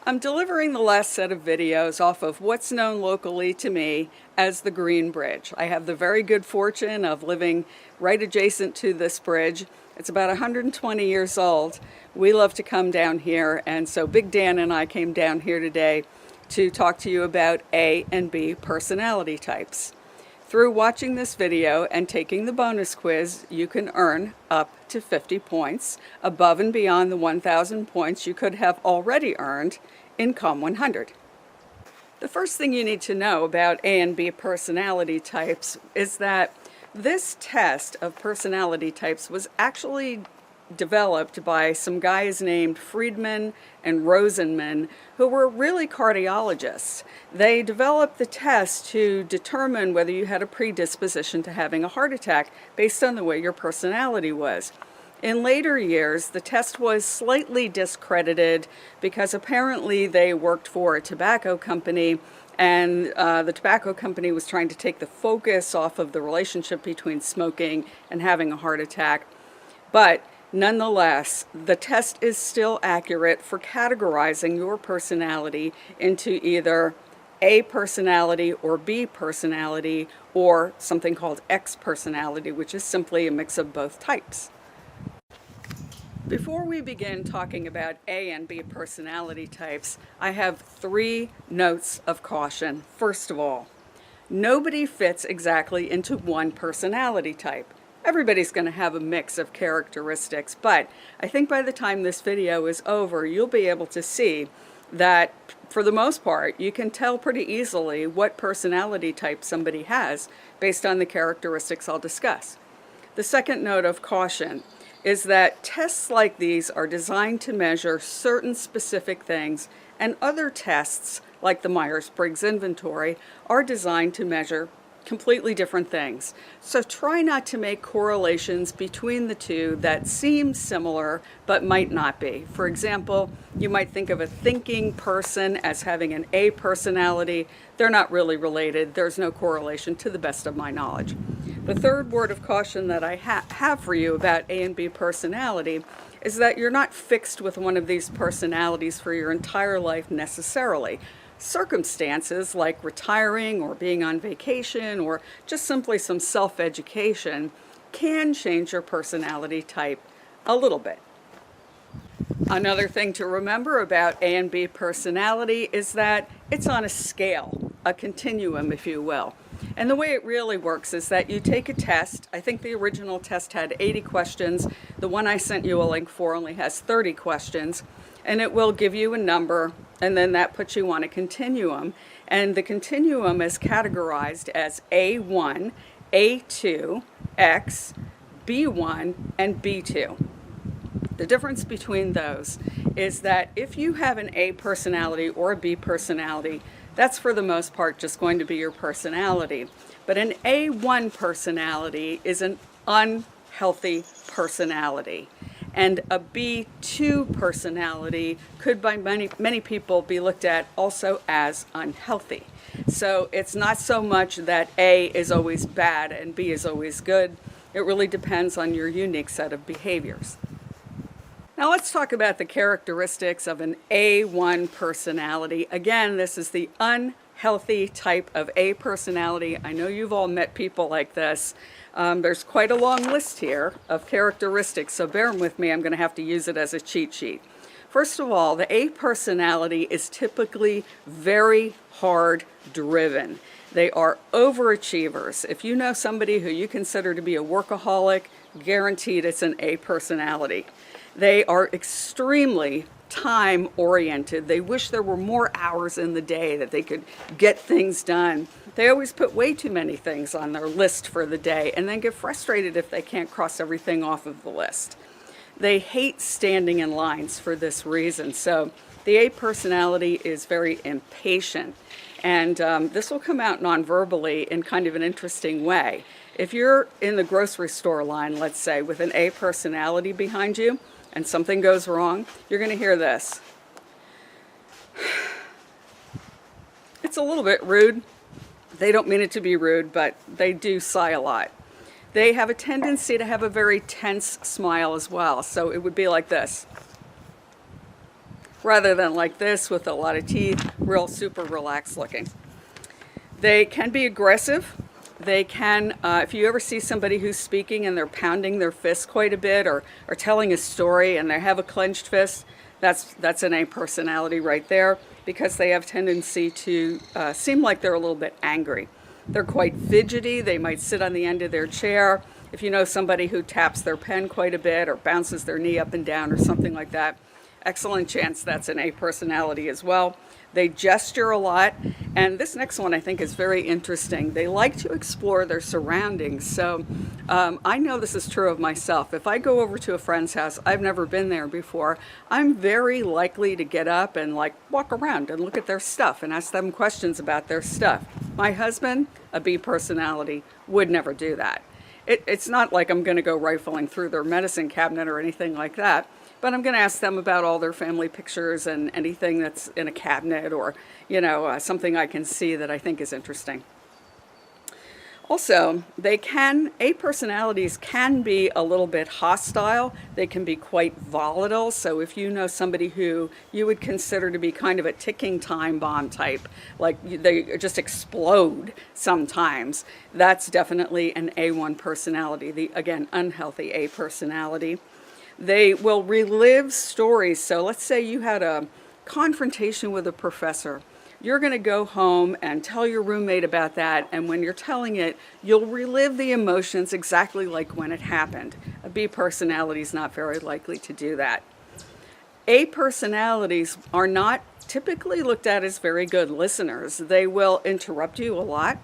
I'm delivering the last set of videos off of what's known locally to me as the Green Bridge. I have the very good fortune of living right adjacent to this bridge. It's about 120 years old. We love to come down here, and so Big Dan and I came down here today to talk to you about A and B personality types. Through watching this video and taking the bonus quiz, you can earn up to 50 points above and beyond the 1,000 points you could have already earned in COM 100. The first thing you need to know about A and B personality types is that this test of personality types was actually developed by some guys named Friedman and Rosenman, who were really cardiologists. They developed the test to determine whether you had a predisposition to having a heart attack based on the way your personality was. In later years, the test was slightly discredited because apparently they worked for a tobacco company, and the tobacco company was trying to take the focus off of the relationship between smoking and having a heart attack. But nonetheless, the test is still accurate for categorizing your personality into either A personality or B personality, or something called X personality, which is simply a mix of both types. Before we begin talking about A and B personality types, I have 3 notes of caution. First of all, nobody fits exactly into one personality type. Everybody's going to have a mix of characteristics, but I think by the time this video is over, you'll be able to see that for the most part, you can tell pretty easily what personality type somebody has based on the characteristics I'll discuss. The second note of caution is that tests like these are designed to measure certain specific things, and other tests, like the Myers-Briggs inventory, are designed to measure completely different things. So try not to make correlations between the two that seem similar but might not be. For example, you might think of a thinking person as having an A personality. They're not really related. There's no correlation to the best of my knowledge. The third word of caution that I have for you about A and B personality is that you're not fixed with one of these personalities for your entire life necessarily. Circumstances like retiring or being on vacation or just simply some self-education can change your personality type a little bit. Another thing to remember about A and B personality is that it's on a scale, a continuum, if you will. And the way it really works is that you take a test. I think the original test had 80 questions. The one I sent you a link for only has 30 questions. And it will give you a number, and then that puts you on a continuum. And the continuum is categorized as A1, A2, X, B1, and B2. The difference between those is that if you have an A personality or a B personality, that's for the most part just going to be your personality. But an A1 personality is an unhealthy personality. And a B2 personality could by many people be looked at also as unhealthy. So it's not so much that A is always bad and B is always good. It really depends on your unique set of behaviors. Now let's talk about the characteristics of an A1 personality. Again, this is the unhealthy type of A personality. I know you've all met people like this. There's quite a long list here of characteristics, so bear with me. I'm going to have to use it as a cheat sheet. First of all, the A personality is typically very hard driven. They are overachievers. If you know somebody who you consider to be a workaholic, guaranteed it's an A personality. They are extremely time-oriented. They wish there were more hours in the day that they could get things done. They always put way too many things on their list for the day and then get frustrated if they can't cross everything off of the list. They hate standing in lines for this reason. So the A personality is very impatient. And this will come out non-verbally in kind of an interesting way. If you're in the grocery store line, let's say, with an A personality behind you, and something goes wrong, you're going to hear this. It's a little bit rude. They don't mean it to be rude, but they do sigh a lot. They have a tendency to have a very tense smile as well. So it would be like this. rather than like this with a lot of teeth, real super relaxed looking. They can be aggressive. They can, if you ever see somebody who's speaking and they're pounding their fist quite a bit, or telling a story and they have a clenched fist, that's an A personality right there, because they have tendency to seem like they're a little bit angry. They're quite fidgety. They might sit on the end of their chair. If you know somebody who taps their pen quite a bit or bounces their knee up and down or something like that, excellent chance that's an A personality as well. They gesture a lot, and this next one I think is very interesting. They like to explore their surroundings. So I know this is true of myself. If I go over to a friend's house, I've never been there before, I'm very likely to get up and like walk around and look at their stuff and ask them questions about their stuff. My husband, a B personality, would never do that. It's not like I'm going to go rifling through their medicine cabinet or anything like that. But I'm going to ask them about all their family pictures and anything that's in a cabinet, or, something I can see that I think is interesting. Also, A personalities can be a little bit hostile. They can be quite volatile. So if you know somebody who you would consider to be kind of a ticking time bomb type, like they just explode sometimes, that's definitely an A1 personality, the, again, unhealthy A personality. They will relive stories. So let's say you had a confrontation with a professor. You're going to go home and tell your roommate about that, and when you're telling it, you'll relive the emotions exactly like when it happened. A B personality is not very likely to do that. A personalities are not typically looked at as very good listeners. They will interrupt you a lot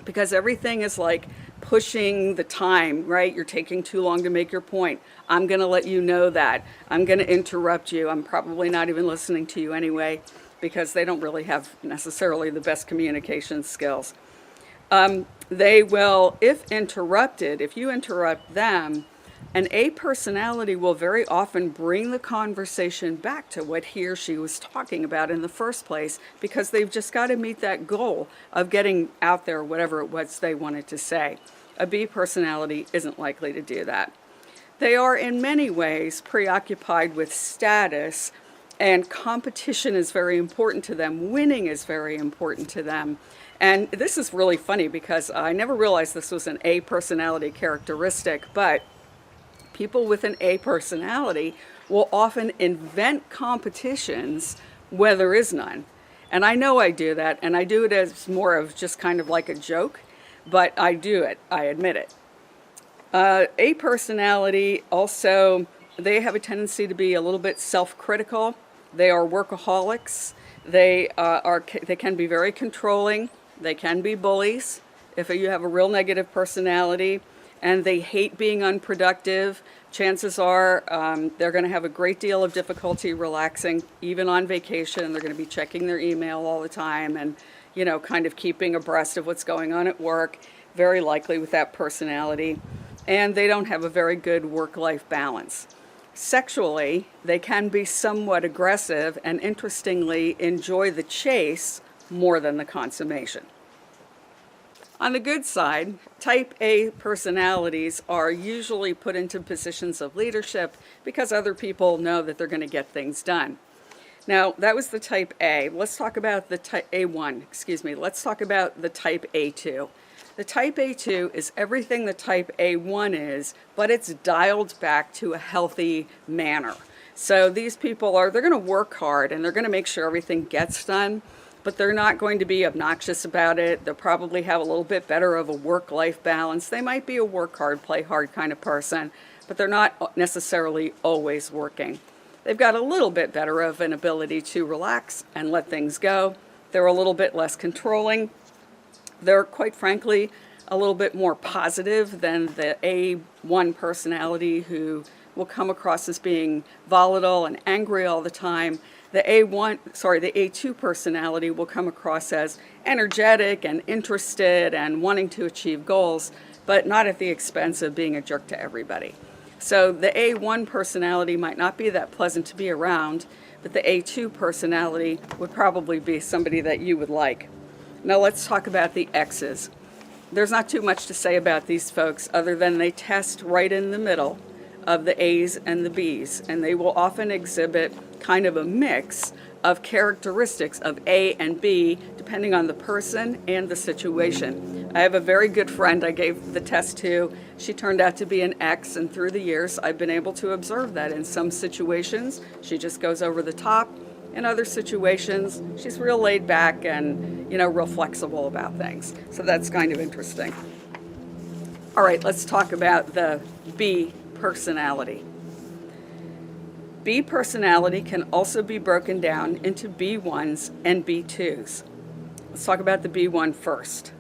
because everything is like pushing the time, right? You're taking too long to make your point. I'm going to let you know that. I'm going to interrupt you. I'm probably not even listening to you anyway, because they don't really have necessarily the best communication skills. They will, if you interrupt them, an A personality will very often bring the conversation back to what he or she was talking about in the first place, because they've just got to meet that goal of getting out there whatever it was they wanted to say. A B personality isn't likely to do that. They are in many ways preoccupied with status, and competition is very important to them. Winning is very important to them. And this is really funny because I never realized this was an A personality characteristic, but people with an A personality will often invent competitions where there is none. And I know I do that, and I do it as more of just kind of like a joke, but I do it, I admit it. A personality also, they have a tendency to be a little bit self-critical. They are workaholics. They can be very controlling. They can be bullies if you have a real negative personality, and they hate being unproductive. Chances are they're going to have a great deal of difficulty relaxing, even on vacation. They're going to be checking their email all the time and, kind of keeping abreast of what's going on at work, very likely with that personality. And they don't have a very good work-life balance. Sexually, they can be somewhat aggressive and, interestingly, enjoy the chase more than the consummation. On the good side, type A personalities are usually put into positions of leadership because other people know that they're going to get things done. Now, that was the type A. Let's talk about the type A1, Let's talk about the type A2. The type A2 is everything the type A1 is, but it's dialed back to a healthy manner. So these people they're going to work hard and they're going to make sure everything gets done, but they're not going to be obnoxious about it. They'll probably have a little bit better of a work-life balance. They might be a work hard, play hard kind of person, but they're not necessarily always working. They've got a little bit better of an ability to relax and let things go. They're a little bit less controlling. They're, quite frankly, a little bit more positive than the A1 personality, who will come across as being volatile and angry all the time. The A2 personality will come across as energetic and interested and wanting to achieve goals, but not at the expense of being a jerk to everybody. So the A1 personality might not be that pleasant to be around, but the A2 personality would probably be somebody that you would like. Now let's talk about the X's. There's not too much to say about these folks other than they test right in the middle of the A's and the B's, and they will often exhibit kind of a mix of characteristics of A and B, depending on the person and the situation. I have a very good friend I gave the test to. She turned out to be an X, and through the years, I've been able to observe that in some situations, she just goes over the top. In other situations, she's real laid back and, real flexible about things. So that's kind of interesting. All right, let's talk about the B personality. B personality can also be broken down into B1s and B2s. Let's talk about the B1 first.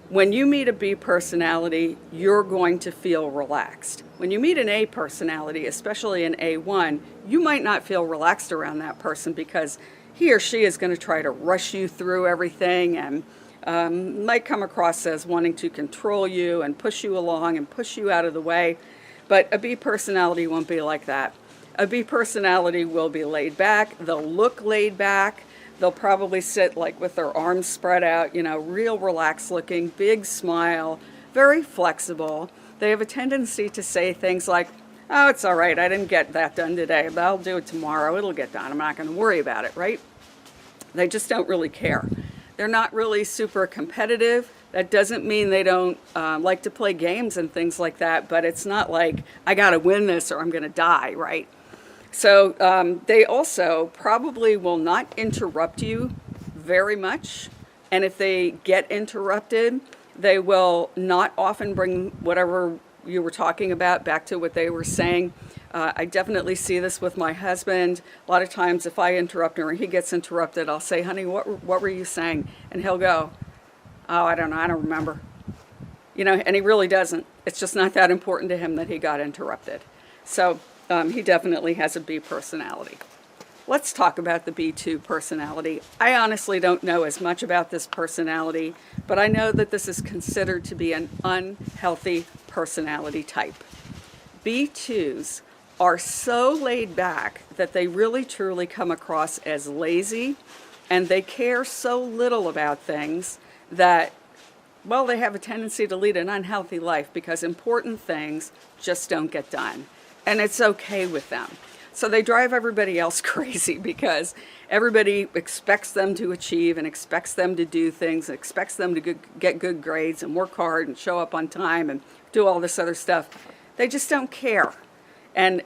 When you meet a B personality, you're going to feel relaxed. When you meet an A personality, especially an A1, you might not feel relaxed around that person because he or she is going to try to rush you through everything and might come across as wanting to control you and push you along and push you out of the way. But a B personality won't be like that. A B personality will be laid back. They'll look laid back. They'll probably sit like with their arms spread out, real relaxed looking, big smile, very flexible. They have a tendency to say things like, oh, it's all right, I didn't get that done today, but I'll do it tomorrow, it'll get done, I'm not going to worry about it, right? They just don't really care. They're not really super competitive. That doesn't mean they don't like to play games and things like that, but it's not like, I got to win this or I'm going to die, right? So they also probably will not interrupt you very much. And if they get interrupted, they will not often bring whatever you were talking about back to what they were saying. I definitely see this with my husband. A lot of times if I interrupt him or he gets interrupted, I'll say, honey, what were you saying? And he'll go, oh, I don't know, I don't remember. And he really doesn't. It's just not that important to him that he got interrupted. So he definitely has a B personality. Let's talk about the B2 personality. I honestly don't know as much about this personality, but I know that this is considered to be an unhealthy personality type. B2s are so laid back that they really truly come across as lazy, and they care so little about things that, well, they have a tendency to lead an unhealthy life because important things just don't get done. And it's okay with them. So they drive everybody else crazy because everybody expects them to achieve and expects them to do things, expects them to get good grades and work hard and show up on time and do all this other stuff. They just don't care. And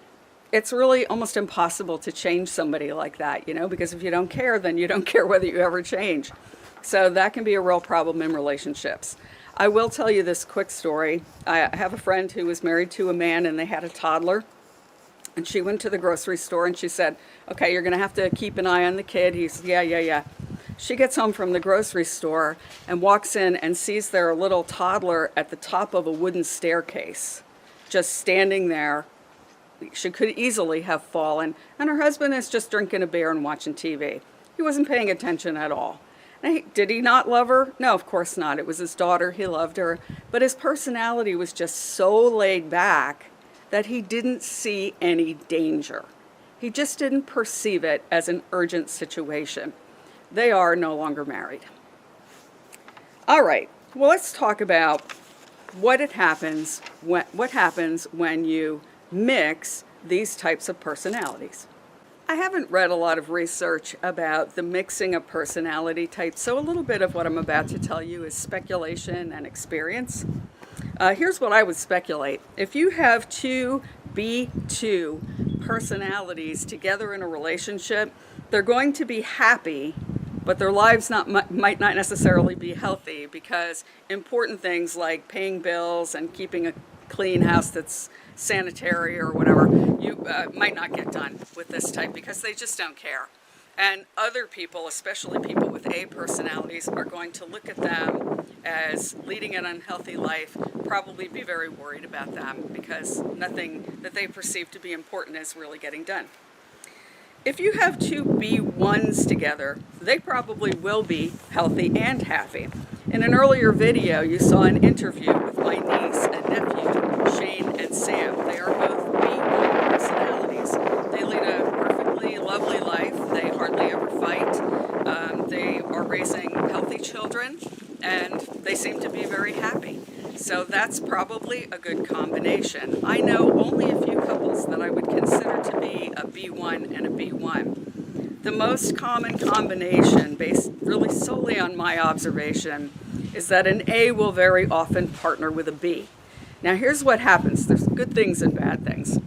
it's really almost impossible to change somebody like that, because if you don't care, then you don't care whether you ever change. So that can be a real problem in relationships. I will tell you this quick story. I have a friend who was married to a man and they had a toddler. And she went to the grocery store and she said, okay, you're going to have to keep an eye on the kid. He said, yeah. She gets home from the grocery store and walks in and sees their little toddler at the top of a wooden staircase, just standing there. She could easily have fallen. And her husband is just drinking a beer and watching TV. He wasn't paying attention at all. Did he not love her? No, of course not. It was his daughter. He loved her. But his personality was just so laid back that he didn't see any danger. He just didn't perceive it as an urgent situation. They are no longer married. All right, well, let's talk about what happens when you mix these types of personalities. I haven't read a lot of research about the mixing of personality types, so a little bit of what I'm about to tell you is speculation and experience. Here's what I would speculate. If you have two B2 personalities together in a relationship, they're going to be happy, but their lives might not necessarily be healthy because important things like paying bills and keeping a clean house that's sanitary or whatever, you might not get done with this type because they just don't care. And other people, especially people with A personalities, are going to look at them as leading an unhealthy life, probably be very worried about them because nothing that they perceive to be important is really getting done. If you have two B1s together, they probably will be healthy and happy. In an earlier video, you saw an interview with my niece and nephew, Shane and Sam. They are both B1 personalities. They lead a perfectly lovely life. They hardly ever fight. They are raising healthy children, and they seem to be very happy. So that's probably a good combination. I know only a few couples that I would consider to be a B1 and a B1. The most common combination, based really solely on my observation, is that an A will very often partner with a B. Now here's what happens. There's good things and bad things.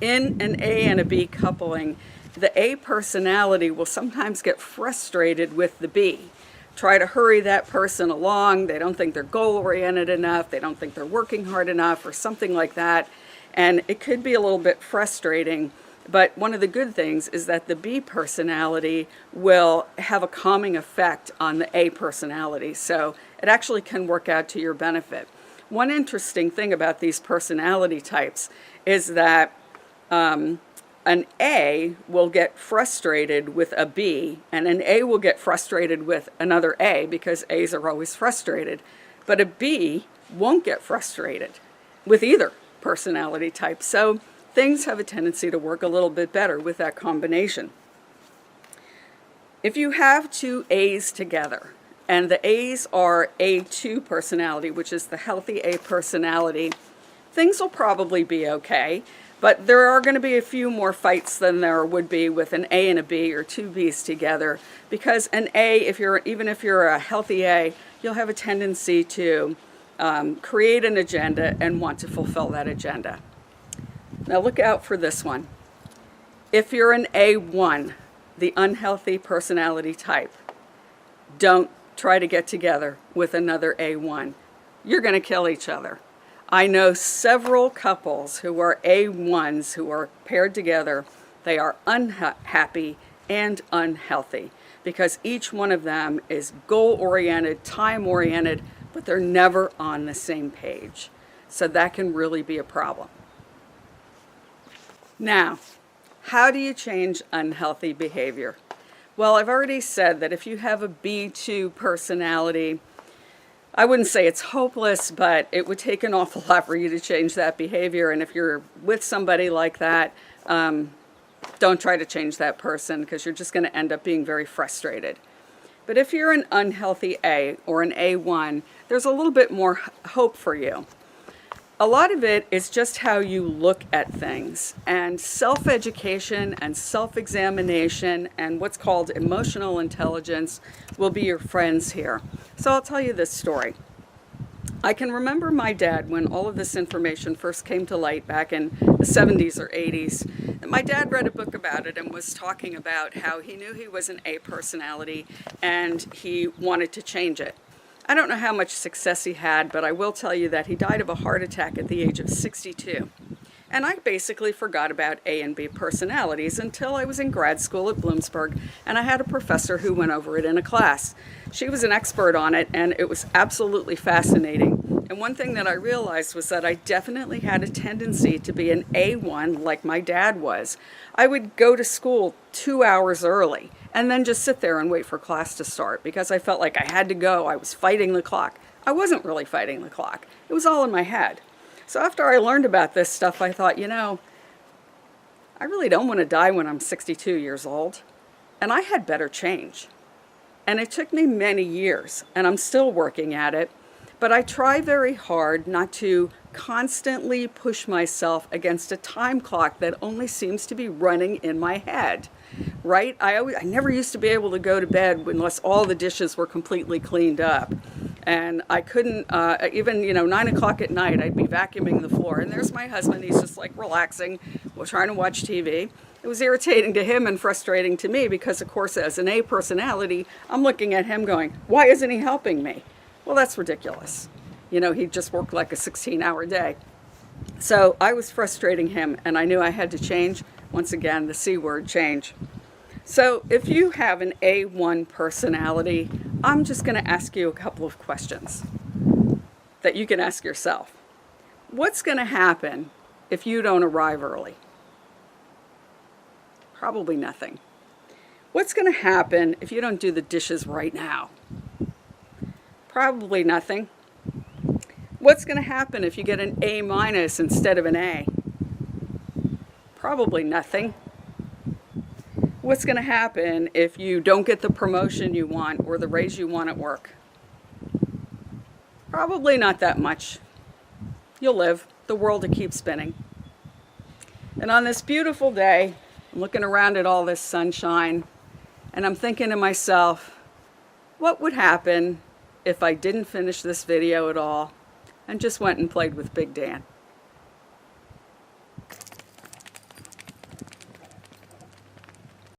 In an A and a B coupling, the A personality will sometimes get frustrated with the B. Try to hurry that person along. They don't think they're goal-oriented enough. They don't think they're working hard enough or something like that. And it could be a little bit frustrating. But one of the good things is that the B personality will have a calming effect on the A personality. So it actually can work out to your benefit. One interesting thing about these personality types is that an A will get frustrated with a B, and an A will get frustrated with another A because A's are always frustrated. But a B won't get frustrated with either personality type. So things have a tendency to work a little bit better with that combination. If you have two A's together, and the A's are A2 personality, which is the healthy A personality, things will probably be okay. But there are going to be a few more fights than there would be with an A and a B or two B's together, because an A, even if you're a healthy A, you'll have a tendency to create an agenda and want to fulfill that agenda. Now look out for this one. If you're an A1, the unhealthy personality type, don't try to get together with another A1. You're going to kill each other. I know several couples who are A1s who are paired together. They are unhappy and unhealthy because each one of them is goal-oriented, time-oriented, but they're never on the same page. So that can really be a problem. Now, how do you change unhealthy behavior? Well, I've already said that if you have a B2 personality, I wouldn't say it's hopeless, but it would take an awful lot for you to change that behavior. And if you're with somebody like that, don't try to change that person because you're just going to end up being very frustrated. But if you're an unhealthy A or an A1, there's a little bit more hope for you. A lot of it is just how you look at things, and self-education and self-examination and what's called emotional intelligence will be your friends here. So I'll tell you this story. I can remember my dad, when all of this information first came to light back in the 70s or 80s, my dad read a book about it and was talking about how he knew he was an A personality and he wanted to change it. I don't know how much success he had, but I will tell you that he died of a heart attack at the age of 62. And I basically forgot about A and B personalities until I was in grad school at Bloomsburg, and I had a professor who went over it in a class. She was an expert on it, and it was absolutely fascinating. And one thing that I realized was that I definitely had a tendency to be an A1 like my dad was. I would go to school 2 hours early and then just sit there and wait for class to start because I felt like I had to go. I was fighting the clock. I wasn't really fighting the clock. It was all in my head. So after I learned about this stuff, I thought, I really don't want to die when I'm 62 years old. And I had better change. And it took me many years, and I'm still working at it. But I try very hard not to constantly push myself against a time clock that only seems to be running in my head, right? I never used to be able to go to bed unless all the dishes were completely cleaned up. And I couldn't, even, 9 o'clock at night, I'd be vacuuming the floor. And there's my husband, he's just like relaxing, while trying to watch TV. It was irritating to him and frustrating to me because, of course, as an A personality, I'm looking at him going, why isn't he helping me? Well, that's ridiculous. He just worked like a 16-hour day. So I was frustrating him, and I knew I had to change. Once again, the C word, change. So if you have an A1 personality, I'm just going to ask you a couple of questions that you can ask yourself. What's going to happen if you don't arrive early? Probably nothing. What's going to happen if you don't do the dishes right now? Probably nothing. What's going to happen if you get an A- instead of an A? Probably nothing. What's going to happen if you don't get the promotion you want or the raise you want at work? Probably not that much. You'll live. The world will keep spinning. And on this beautiful day, I'm looking around at all this sunshine, and I'm thinking to myself, what would happen if I didn't finish this video at all and just went and played with Big Dan?